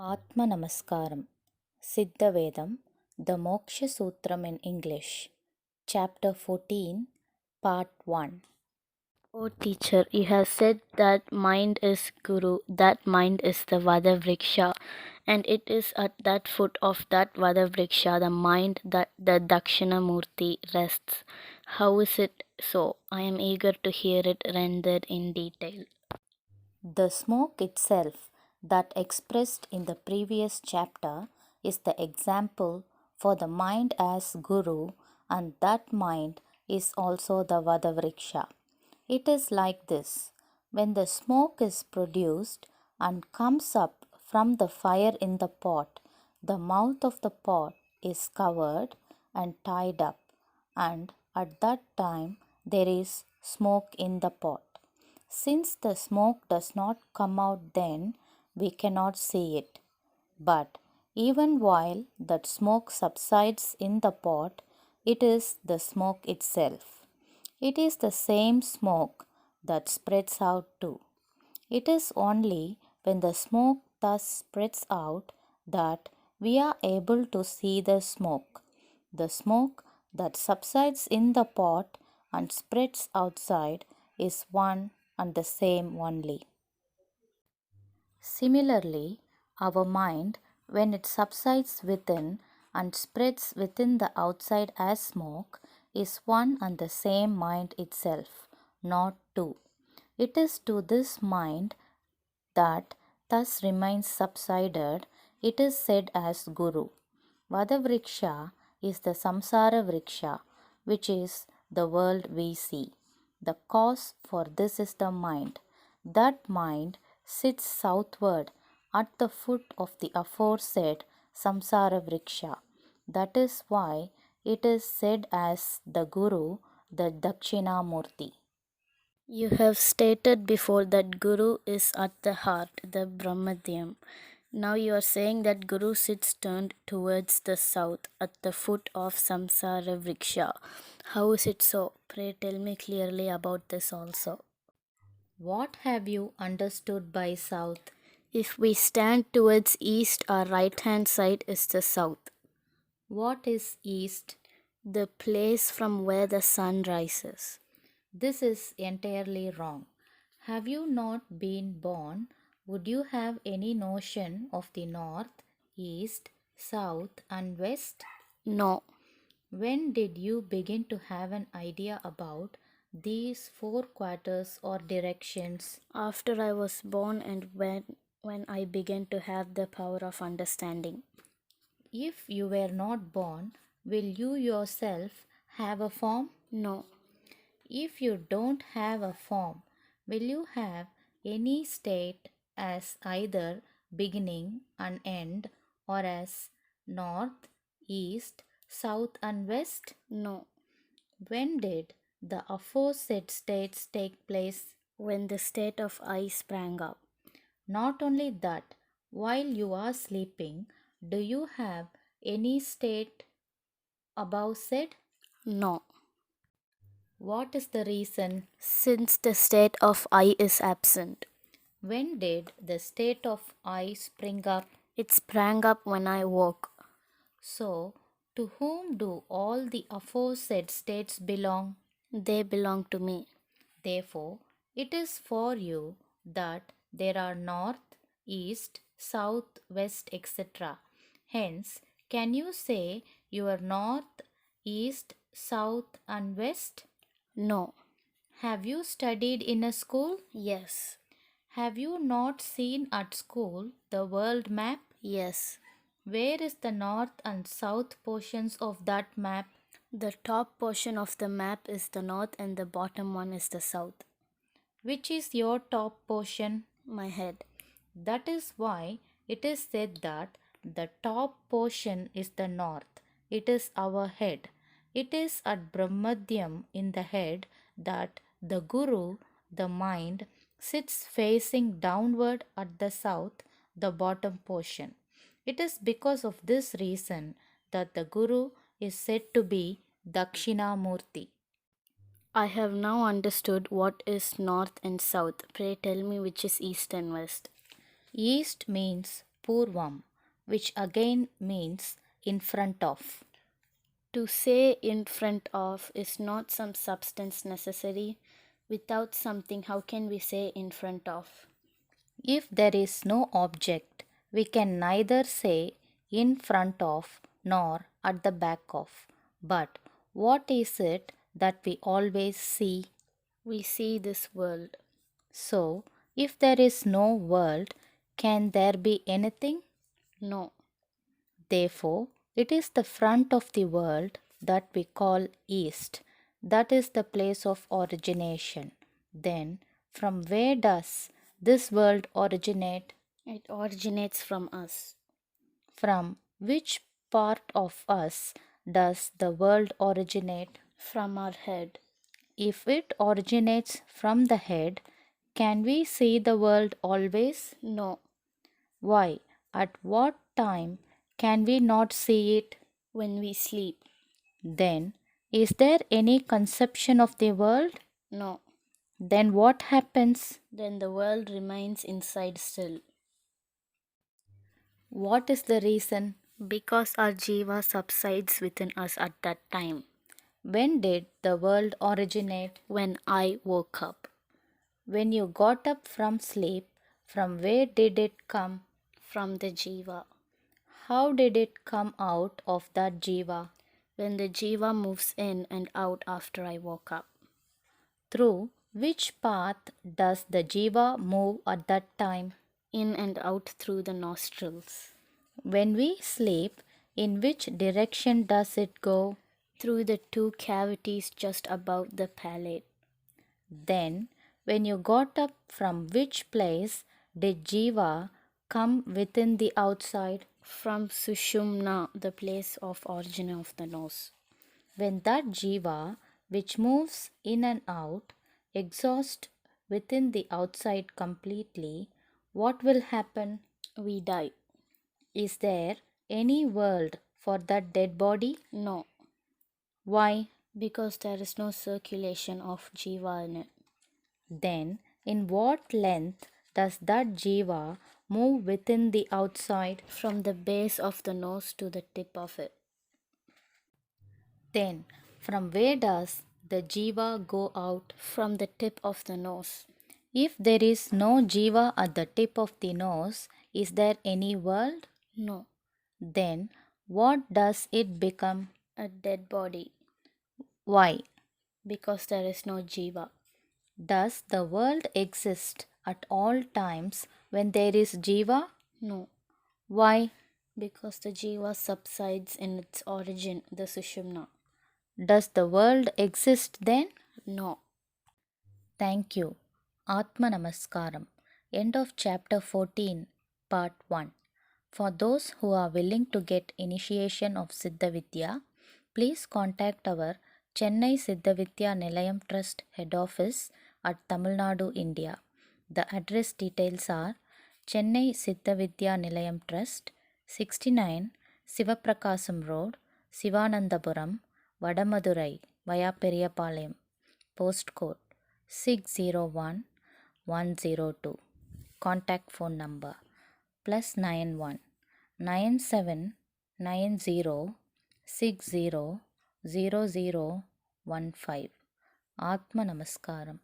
Atma Namaskaram. Siddha Vedam, the Moksha Sutram in English. Chapter 14, Part 1. O teacher, you have said that mind is Guru, that mind is the Vadavriksha, and it is at that foot of that Vadavriksha, the mind, that the Dakshinamurti rests. How is it so? I am eager to hear it rendered in detail. The smoke itself, that expressed in the previous chapter, is the example for the mind as Guru, and that mind is also the Vadavriksha. It is like this: when the smoke is produced and comes up from the fire in the pot, the mouth of the pot is covered and tied up, and at that time there is smoke in the pot. Since the smoke does not come out then, we cannot see it. But even while that smoke subsides in the pot, it is the smoke itself. It is the same smoke that spreads out too. It is only when the smoke thus spreads out that we are able to see the smoke. The smoke that subsides in the pot and spreads outside is one and the same only. Similarly, our mind, when it subsides within and spreads within the outside as smoke, is one and the same mind itself, not two. It is to this mind that thus remains subsided, it is said as Guru. Vadavriksha is the samsara vriksha, which is the world we see. The cause for this is the mind. That mind sits southward at the foot of the aforesaid samsara vriksha. That is why it is said as the Guru, the Dakshinamurti. You have stated before that Guru is at the heart, the Brahmadhyam. Now you are saying that Guru sits turned towards the south, at the foot of Samsara Vriksha. How is it so? Pray tell me clearly about this also. What have you understood by south? If we stand towards east, our right hand side is the south, What is east? the place from where the sun rises. This is entirely wrong. Have you not been born? Would you have any notion of the north, east, south, and west? No, When did you begin to have an idea about these four quarters or directions? after I was born and when I began to have the power of understanding. If you were not born, will you yourself have a form? No, If you don't have a form, will you have any state as either beginning and end, or as north, east, south, and west? no. When did the aforesaid states take place? When the state of I sprang up. Not only that, while you are sleeping, do you have any state above said? No, What is the reason? since the state of I is absent. When did the state of I spring up? It sprang up when I woke. So, to whom do all the aforesaid states belong? They belong to me. Therefore, it is for you that there are north, east, south, west, etc. Hence, can you say your north, east, south, and west? No. Have you studied in a school? Yes. Have you not seen at school the world map? Yes. Where is the north and south portions of that map? The top portion of the map is the north and the bottom one is the south. Which is your top portion? My head. That is why it is said that the top portion is the north. It is our head. It is at Brahmadhyam in the head that the Guru, the mind, sits facing downward at the south, the bottom portion. It is because of this reason that the Guru is said to be Dakshinamurti. I have now understood what is north and south. Pray tell me which is east and west. East means Purvam, which again means in front of. To say in front of is not some substance necessary. Without something, how can we say in front of? If there is no object, we can neither say in front of nor at the back of. But what is it that we always see? We see this world. So, if there is no world, can there be anything? No. Therefore, it is the front of the world that we call East. That is the place of origination. Then, from where does this world originate? It originates from us. From which part of us does the world originate? From our head. If it originates from the head, can we see the world always? No. Why? At what time can we not see it? When we sleep. Then, is there any conception of the world? No. Then what happens? Then the world remains inside still. What is the reason? Because our jiva subsides within us at that time. When did the world originate? When I woke up. When you got up from sleep, from where did it come? From the jiva. How did it come out of that jiva? When the jiva moves in and out after I woke up. Through which path does the jiva move at that time? In and out through the nostrils. When we sleep, in which direction does it go? Through the two cavities just above the palate. Then, when you got up, from which place did jiva come within the outside? From Sushumna, the place of origin of the nose. When that jiva, which moves in and out, exhausts within the outside completely, what will happen? We die. Is there any world for that dead body? No. Why? Because there is no circulation of jiva in it. Then, in what length does that jiva move within the outside? From the base of the nose to the tip of it. Then, from where does the jiva go out? From the tip of the nose. If there is no jiva at the tip of the nose, is there any world? No. Then, what does it become? A dead body. Why? Because there is no jiva. Does the world exist at all times when there is jiva? No. Why? Because the jiva subsides in its origin, the Sushumna. Does the world exist then? No. Thank you. Atma Namaskaram. End of chapter 14, part 1. For those who are willing to get initiation of Siddha Vidya, please contact our Chennai Siddha Vidya Nilayam Trust Head Office at Tamil Nadu, India. The address details are Chennai Siddha Vidya Nilayam Trust, 69 Sivaprakasam Road, Sivanandapuram, Vadamadurai, via Periyapalayam. Postcode 601102. Contact phone number +91 9790600015. Atma Namaskaram.